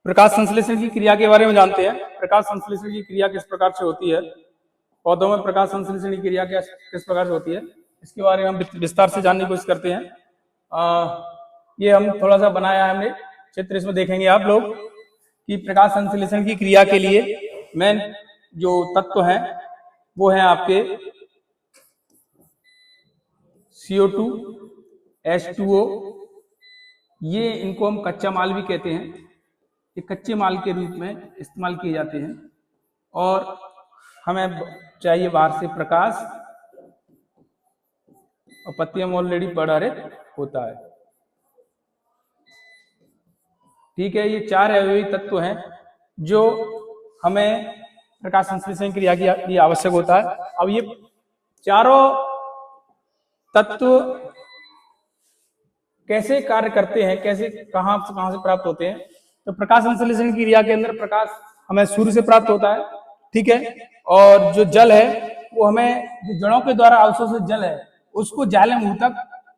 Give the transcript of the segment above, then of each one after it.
प्रकाश संश्लेषण की क्रिया के बारे में जानते हैं। प्रकाश संश्लेषण की क्रिया किस प्रकार से होती है, पौधों में प्रकाश संश्लेषण की क्रिया किस प्रकार से होती है, इसके बारे में हम विस्तार से जानने की कोशिश करते हैं। ये हम थोड़ा सा बनाया है हमने चित्र, इसमें देखेंगे आप लोग कि प्रकाश संश्लेषण की क्रिया के लिए मेन जो तत्व हैं वो है आपके CO2, H2O। ये इनको हम कच्चा माल भी कहते हैं, ये कच्चे माल के रूप में इस्तेमाल किए जाते हैं। और हमें चाहिए बाहर से प्रकाश, और पत्तियों में ऑलरेडी पराहरित होता है। ठीक है, ये चार अवयवी तत्व हैं जो हमें प्रकाश संश्लेषण क्रिया के लिए आवश्यक होता है। अब ये चारों तत्व कैसे कार्य करते हैं, कैसे कहां से प्राप्त होते हैं, तो प्रकाश संश्लेषण की क्रिया के अंदर प्रकाश हमें सूर्य से प्राप्त होता है। ठीक है, और जो जल है वो हमें जो जड़ों के द्वारा अवशोषित जल है उसको जाले मुंह तक,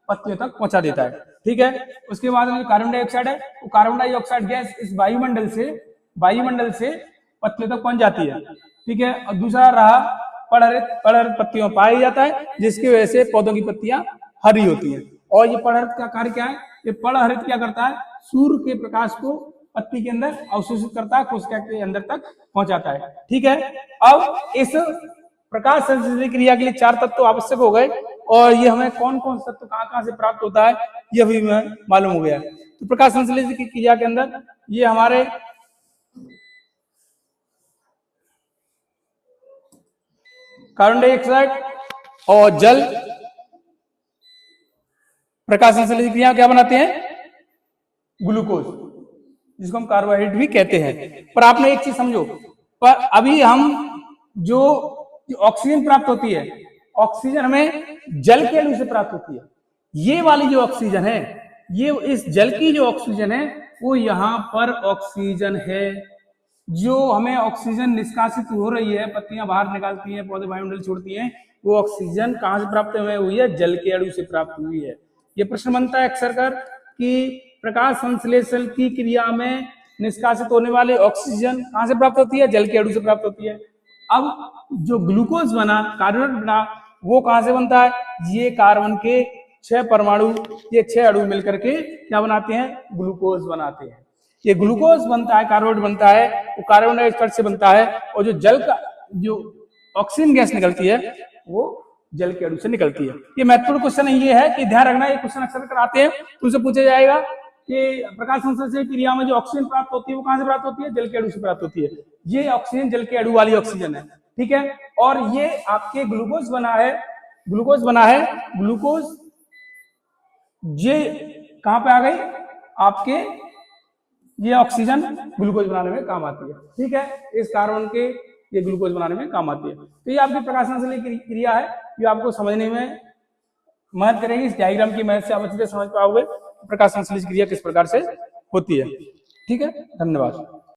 पत्तियों तक पहुंचा देता है। ठीक है, उसके बाद में कार्बन डाइऑक्साइड है, वो कार्बन डाइऑक्साइड गैस इस वायुमंडल से पत्तियों तक पहुंच जाती है। ठीक है, और दूसरा रहा पराहरित पत्तियों में पाया जाता है, जिसकी वजह से पौधों की पत्तियां हरी होती हैं। और ये पराहरित का कार्य क्या है, ये पराहरित क्या करता है, सूर्य के प्रकाश को पत्ती के अंदर अवशोषित करता है, कोशिका के अंदर तक पहुंचाता है। ठीक है, अब इस प्रकाश संश्लेषण क्रिया के लिए चार तत्व आवश्यक हो गए, और ये हमें कौन कौन सा तत्व कहां से प्राप्त होता है ये भी हमें मालूम हो गया। तो प्रकाश संश्लेषण की क्रिया के अंदर ये हमारे कार्बन डाइऑक्साइड और जल प्रकाश संश्लेषण क्रिया क्या बनाते हैं, ग्लूकोज, जिसको हम कार्बोहाइड्रेट भी कहते हैं। पर आपने एक चीज समझो, पर अभी हम जो ऑक्सीजन प्राप्त होती है, ऑक्सीजन हमें जल के अणु से प्राप्त होती है। ये वाली जो ऑक्सीजन है, ये इस जल की जो ऑक्सीजन है वो यहाँ पर ऑक्सीजन है। जो हमें ऑक्सीजन निष्कासित हो रही है, पत्तियां बाहर निकालती हैं, पौधे वायुमंडल छोड़ती हैं, वो ऑक्सीजन कहां से प्राप्त हुई है, जल के अणु से प्राप्त हुई है। ये प्रश्न बनता है अक्सर कर कि प्रकाश संश्लेषण की क्रिया में निष्कासित होने वाले ऑक्सीजन कहां से प्राप्त होती है, जल के अणु से प्राप्त होती है। अब जो ग्लूकोज बना, कार्बन बना, वो कहां से बनता है, ये कार्बन के 6 परमाणु, ये 6 अणु मिलकर के क्या बनाते हैं, ग्लूकोज बनाते हैं। ये ग्लूकोज बनता है, कार्बोहाइड्रेट बनता है, वो कार्बन डाइऑक्साइड से बनता है, और जो जल का जो ऑक्सीजन गैस निकलती है वो जल के अणु से निकलती है। ये महत्वपूर्ण क्वेश्चन ये है कि ध्यान रखना, ये क्वेश्चन अक्सर कराते हैं, तो उनसे पूछा जाएगा कि प्रकाश संश्लेषण क्रिया में जो ऑक्सीजन प्राप्त होती है वो कहां से प्राप्त होती है, जल के अणु से प्राप्त होती है। ये ऑक्सीजन जल के अणु वाली ऑक्सीजन है। ठीक है, और ये आपके ग्लूकोज बना है, ग्लूकोज ये कहां पे आ गई, आपके ये ऑक्सीजन ग्लूकोज बनाने में काम आती है। ठीक है, इस कार्बन के ये ग्लूकोज बनाने में काम आती है। तो ये आपकी प्रकाश संश्लेषण की क्रिया है, ये आपको समझने में मदद करेगी। इस डायग्राम की मदद से आप अच्छे से समझ पाओगे प्रकाश संश्लेषण क्रिया किस प्रकार से होती है। ठीक है, धन्यवाद।